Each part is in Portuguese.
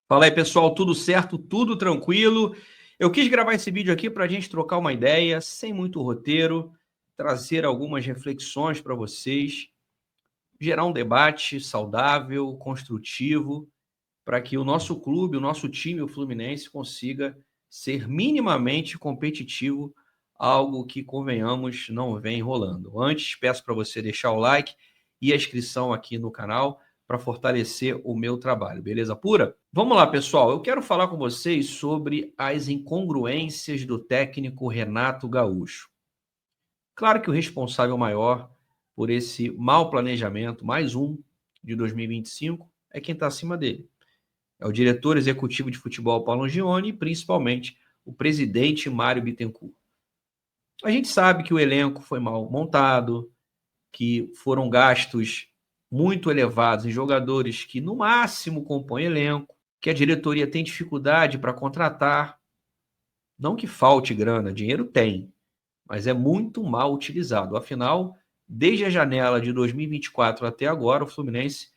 Fala aí, pessoal, tudo certo? Tudo tranquilo? Eu quis gravar esse vídeo aqui para a gente trocar uma ideia, sem muito roteiro, trazer algumas reflexões para vocês, gerar um debate saudável, construtivo, para que o nosso clube, o nosso time, o Fluminense, consiga ser minimamente competitivo, algo que, convenhamos, não vem rolando. Antes, peço para você deixar o like e a inscrição aqui no canal para fortalecer o meu trabalho, beleza pura? Vamos lá, pessoal. Eu quero falar com vocês sobre as incongruências do técnico Renato Gaúcho. Claro que o responsável maior por esse mau planejamento, mais um de 2025, é quem está acima dele. É o diretor executivo de futebol, Paulo Angione, e principalmente o presidente Mário Bittencourt. A gente sabe que o elenco foi mal montado, que foram gastos muito elevados em jogadores que no máximo compõem elenco, que a diretoria tem dificuldade para contratar. Não que falte grana, dinheiro tem, mas é muito mal utilizado. Afinal, desde a janela de 2024 até agora, o Fluminense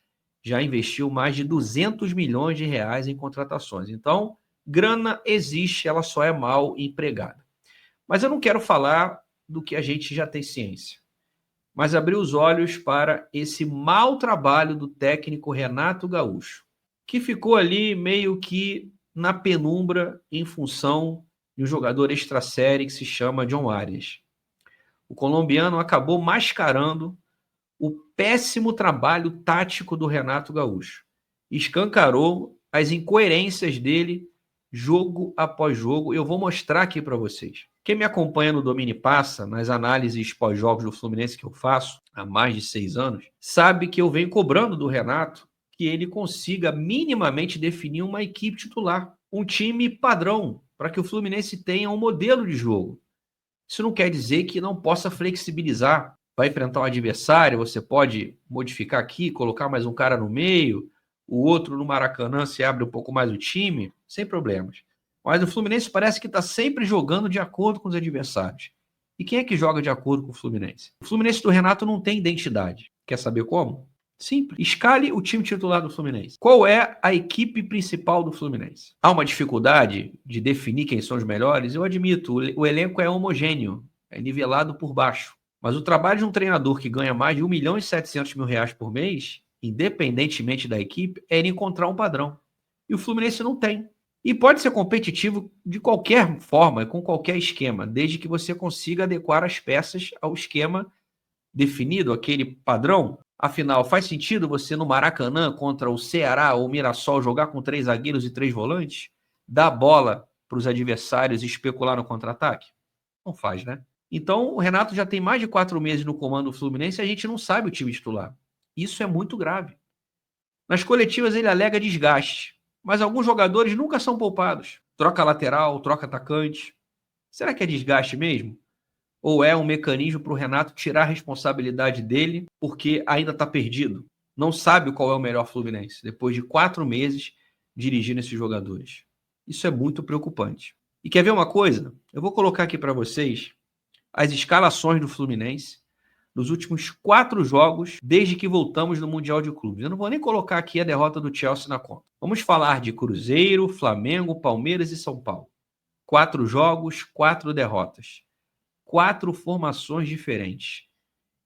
já investiu mais de 200 milhões de reais em contratações. Então, grana existe, ela só é mal empregada. Mas eu não quero falar do que a gente já tem ciência, mas abrir os olhos para esse mau trabalho do técnico Renato Gaúcho, que ficou ali meio que na penumbra em função de um jogador extra-série que se chama John Arias. O colombiano acabou mascarando o péssimo trabalho tático do Renato Gaúcho. Escancarou as incoerências dele jogo após jogo. Eu vou mostrar aqui para vocês. Quem me acompanha no Domine Passa, nas análises pós-jogos do Fluminense que eu faço há mais de 6 anos, sabe que eu venho cobrando do Renato que ele consiga minimamente definir uma equipe titular, um time padrão, para que o Fluminense tenha um modelo de jogo. Isso não quer dizer que não possa flexibilizar. Vai enfrentar um adversário, você pode modificar aqui, colocar mais um cara no meio, o outro no Maracanã se abre um pouco mais o time, sem problemas. Mas o Fluminense parece que está sempre jogando de acordo com os adversários. E quem é que joga de acordo com o Fluminense? O Fluminense do Renato não tem identidade. Quer saber como? Simples. Escale o time titular do Fluminense. Qual é a equipe principal do Fluminense? Há uma dificuldade de definir quem são os melhores? Eu admito, o elenco é homogêneo, é nivelado por baixo. Mas o trabalho de um treinador que ganha mais de 1 milhão e 700 mil reais por mês, independentemente da equipe, é ele encontrar um padrão. E o Fluminense não tem. E pode ser competitivo de qualquer forma, com qualquer esquema, desde que você consiga adequar as peças ao esquema definido, aquele padrão. Afinal, faz sentido você no Maracanã contra o Ceará ou o Mirassol jogar com 3 zagueiros e 3 volantes? Dar bola para os adversários e especular no contra-ataque? Não faz, né? Então, o Renato já tem mais de 4 meses no comando do Fluminense e a gente não sabe o time titular. Isso é muito grave. Nas coletivas ele alega desgaste, mas alguns jogadores nunca são poupados. Troca lateral, troca atacante. Será que é desgaste mesmo? Ou é um mecanismo para o Renato tirar a responsabilidade dele porque ainda está perdido? Não sabe qual é o melhor Fluminense, depois de 4 meses dirigindo esses jogadores. Isso é muito preocupante. E quer ver uma coisa? Eu vou colocar aqui para vocês as escalações do Fluminense nos últimos 4 jogos desde que voltamos no Mundial de Clubes. Eu não vou nem colocar aqui a derrota do Chelsea na conta. Vamos falar de Cruzeiro, Flamengo, Palmeiras e São Paulo. 4 jogos, 4 derrotas. 4 formações diferentes.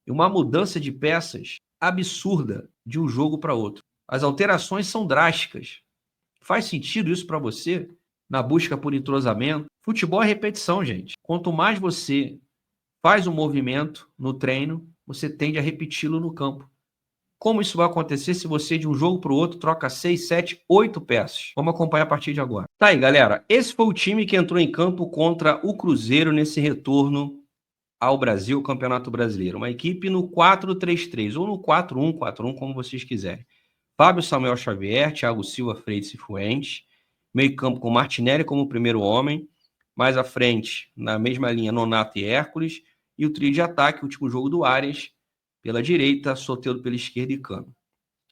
E uma mudança de peças absurda de um jogo para outro. As alterações são drásticas. Faz sentido isso para você? Na busca por entrosamento? Futebol é repetição, gente. Quanto mais você faz um movimento no treino, você tende a repeti-lo no campo. Como isso vai acontecer se você de um jogo para o outro troca 6, 7, 8 peças? Vamos acompanhar a partir de agora. Tá aí, galera. Esse foi o time que entrou em campo contra o Cruzeiro nesse retorno ao Brasil, Campeonato Brasileiro. Uma equipe no 4-3-3 ou no 4-1-4-1, como vocês quiserem. Fábio Samuel Xavier, Thiago Silva, Freitas e Fuentes. Meio campo com Martinelli como primeiro homem. Mais à frente, na mesma linha, Nonato e Hércules. E o trio de ataque, o último jogo do Arias, pela direita, Soteldo pela esquerda e Cano.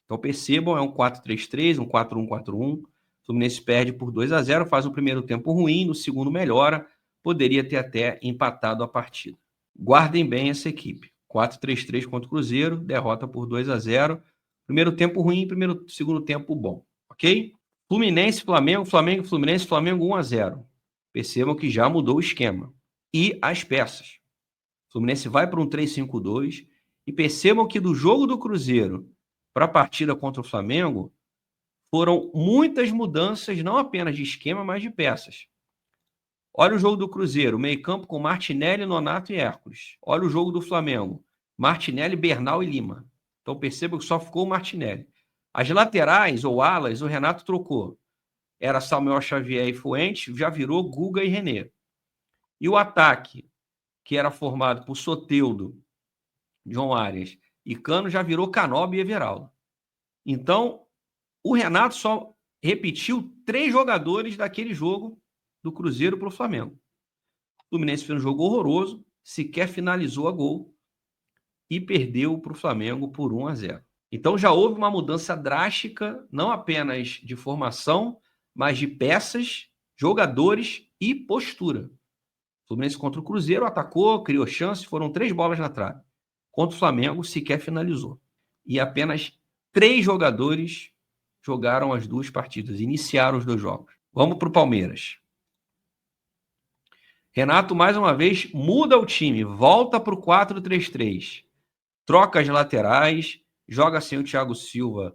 Então percebam, é um 4-3-3, um 4-1-4-1. O Fluminense perde por 2-0, faz um primeiro tempo ruim, no segundo melhora, poderia ter até empatado a partida. Guardem bem essa equipe. 4-3-3 contra o Cruzeiro, derrota por 2-0. Primeiro tempo ruim, segundo tempo bom, ok? Fluminense, Flamengo, Flamengo, Fluminense, Flamengo 1-0. Percebam que já mudou o esquema. E as peças. O Fluminense vai para um 3-5-2 e percebam que do jogo do Cruzeiro para a partida contra o Flamengo foram muitas mudanças, não apenas de esquema, mas de peças. Olha o jogo do Cruzeiro, meio campo com Martinelli, Nonato e Hércules. Olha o jogo do Flamengo, Martinelli, Bernal e Lima. Então percebam que só ficou o Martinelli. As laterais ou alas, o Renato trocou. Era Samuel Xavier e Fuentes, já virou Guga e René. E o ataque, que era formado por Soteldo, João Arias e Cano, já virou Canobi e Everaldo. Então, o Renato só repetiu 3 jogadores daquele jogo do Cruzeiro para o Flamengo. O Fluminense fez um jogo horroroso, sequer finalizou a gol e perdeu para o Flamengo por 1-0. Então já houve uma mudança drástica, não apenas de formação, mas de peças, jogadores e postura. O Fluminense contra o Cruzeiro atacou, criou chance, foram 3 bolas na trave. Contra o Flamengo, sequer finalizou. E apenas 3 jogadores jogaram as 2 partidas, iniciaram os 2 jogos. Vamos para o Palmeiras. Renato, mais uma vez, muda o time, volta para o 4-3-3. Troca as laterais, joga sem o Thiago Silva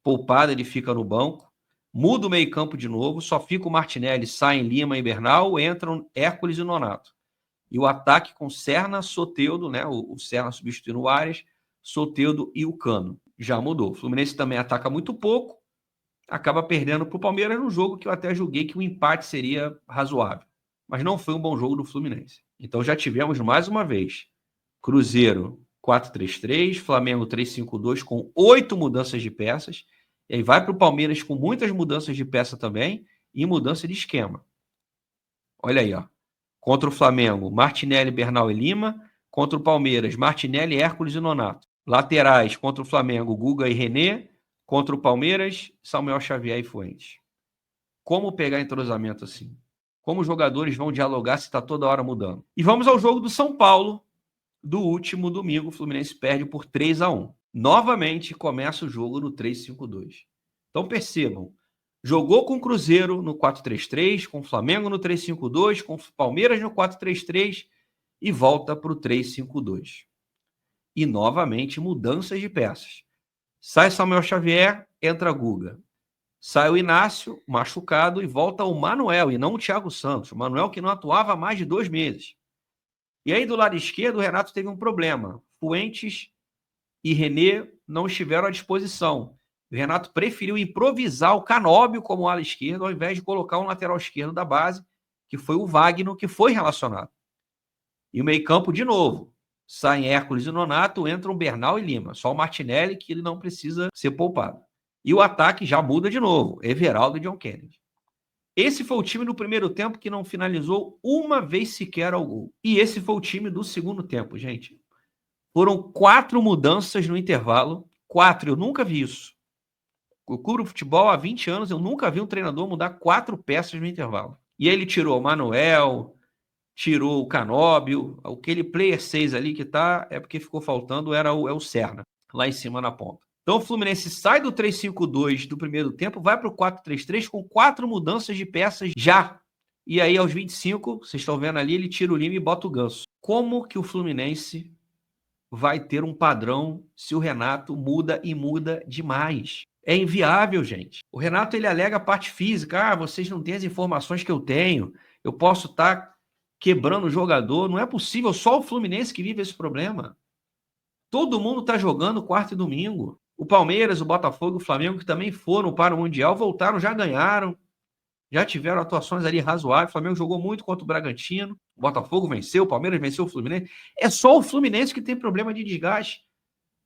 poupado, ele fica no banco. Muda o meio-campo de novo, só fica o Martinelli, saem Lima e Bernal, entram Hércules e Nonato. E o ataque com Serna, Soteldo, né? O Serna substituindo o Arias, Soteldo e o Cano. Já mudou. O Fluminense também ataca muito pouco, acaba perdendo para o Palmeiras num jogo que eu até julguei que o empate seria razoável. Mas não foi um bom jogo do Fluminense. Então já tivemos mais uma vez Cruzeiro 4-3-3, Flamengo 3-5-2 com 8 mudanças de peças. E aí vai para o Palmeiras com muitas mudanças de peça também e mudança de esquema. Olha aí, ó. Contra o Flamengo, Martinelli, Bernal e Lima. Contra o Palmeiras, Martinelli, Hércules e Nonato. Laterais, contra o Flamengo, Guga e René. Contra o Palmeiras, Samuel Xavier e Fuentes. Como pegar entrosamento assim? Como os jogadores vão dialogar se está toda hora mudando? E vamos ao jogo do São Paulo, do último domingo. O Fluminense perde por 3-1. Novamente começa o jogo no 3-5-2. Então percebam, jogou com o Cruzeiro no 4-3-3, com o Flamengo no 3-5-2, com o Palmeiras no 4-3-3 e volta para o 3-5-2. E novamente mudanças de peças. Sai Samuel Xavier, entra Guga. Sai o Inácio, machucado, e volta o Manuel, e não o Thiago Santos. O Manuel que não atuava há mais de 2 meses. E aí do lado esquerdo o Renato teve um problema. Fuentes e René não estiveram à disposição. O Renato preferiu improvisar o Canóbio como ala esquerdo, ao invés de colocar um lateral esquerdo da base, que foi o Wagner, que foi relacionado. E o meio-campo, de novo, saem Hércules e Nonato, entram Bernal e Lima. Só o Martinelli, que ele não precisa ser poupado. E o ataque já muda de novo, Everaldo e John Kennedy. Esse foi o time do primeiro tempo que não finalizou uma vez sequer ao gol. E esse foi o time do segundo tempo, gente. Foram 4 mudanças no intervalo. 4, eu nunca vi isso. Eu cubro futebol há 20 anos, eu nunca vi um treinador mudar 4 peças no intervalo. E aí ele tirou o Manuel, tirou o Canóbio, aquele player 6 ali que tá, é porque ficou faltando, é o Serna, lá em cima na ponta. Então o Fluminense sai do 3-5-2 do primeiro tempo, vai para o 4-3-3 com 4 mudanças de peças já. E aí aos 25, vocês estão vendo ali, ele tira o Lima e bota o Ganso. Como que o Fluminense vai ter um padrão se o Renato muda e muda demais? É inviável, gente. O Renato, ele alega a parte física. Vocês não têm as informações que eu tenho. Eu posso estar quebrando o jogador. Não é possível. Só o Fluminense que vive esse problema. Todo mundo está jogando quarta e domingo. O Palmeiras, o Botafogo, o Flamengo, que também foram para o Mundial, voltaram, já ganharam. Já tiveram atuações ali razoáveis. O Flamengo jogou muito contra o Bragantino. O Botafogo venceu, o Palmeiras venceu o Fluminense. É só o Fluminense que tem problema de desgaste.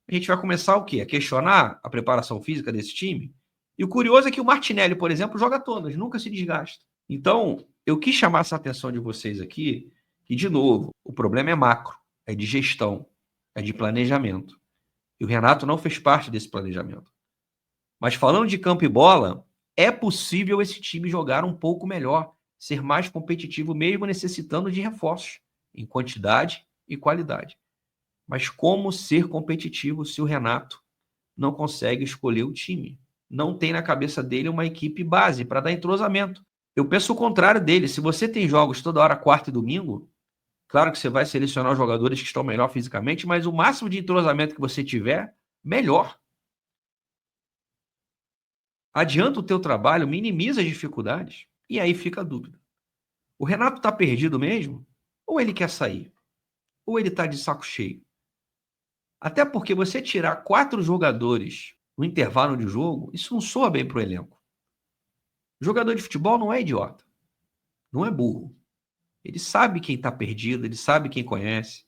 A gente vai começar o quê? A questionar a preparação física desse time? E o curioso é que o Martinelli, por exemplo, joga todas, nunca se desgasta. Então, eu quis chamar essa atenção de vocês aqui, que, de novo, o problema é macro, é de gestão, é de planejamento. E o Renato não fez parte desse planejamento. Mas falando de campo e bola, é possível esse time jogar um pouco melhor, ser mais competitivo, mesmo necessitando de reforços, em quantidade e qualidade. Mas como ser competitivo se o Renato não consegue escolher o time? não tem na cabeça dele uma equipe base para dar entrosamento. Eu penso o contrário dele. Se você tem jogos toda hora, quarta e domingo, claro que você vai selecionar os jogadores que estão melhor fisicamente, mas o máximo de entrosamento que você tiver, melhor. Adianta o teu trabalho, minimiza as dificuldades. E aí fica a dúvida. O Renato está perdido mesmo? Ou ele quer sair? Ou ele está de saco cheio? Até porque você tirar 4 jogadores no intervalo de jogo, isso não soa bem para o elenco. O jogador de futebol não é idiota. Não é burro. Ele sabe quem está perdido, ele sabe quem conhece.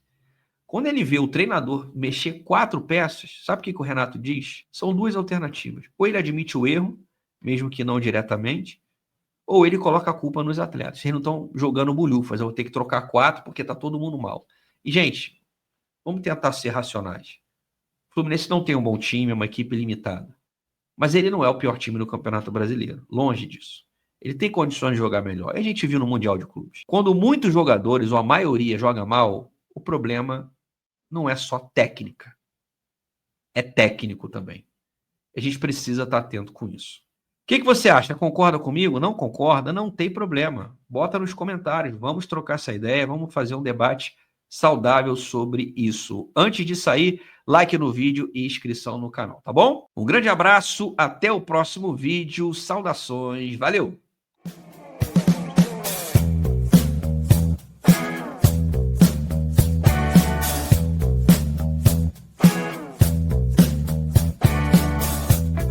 Quando ele vê o treinador mexer 4 peças, sabe o que o Renato diz? São 2 alternativas. Ou ele admite o erro, mesmo que não diretamente, ou ele coloca a culpa nos atletas. Eles não estão jogando bulhufas, eu vou ter que trocar 4 porque está todo mundo mal. E, gente, vamos tentar ser racionais. O Fluminense não tem um bom time, é uma equipe limitada. Mas ele não é o pior time do Campeonato Brasileiro. Longe disso. Ele tem condições de jogar melhor. A gente viu no Mundial de Clubes. Quando muitos jogadores, ou a maioria, joga mal, o problema não é só técnica. É técnico também. A gente precisa estar atento com isso. O que você acha? Concorda comigo? Não concorda? Não tem problema. Bota nos comentários. Vamos trocar essa ideia. Vamos fazer um debate saudável sobre isso. Antes de sair, like no vídeo e inscrição no canal, tá bom? Um grande abraço. Até o próximo vídeo. Saudações. Valeu!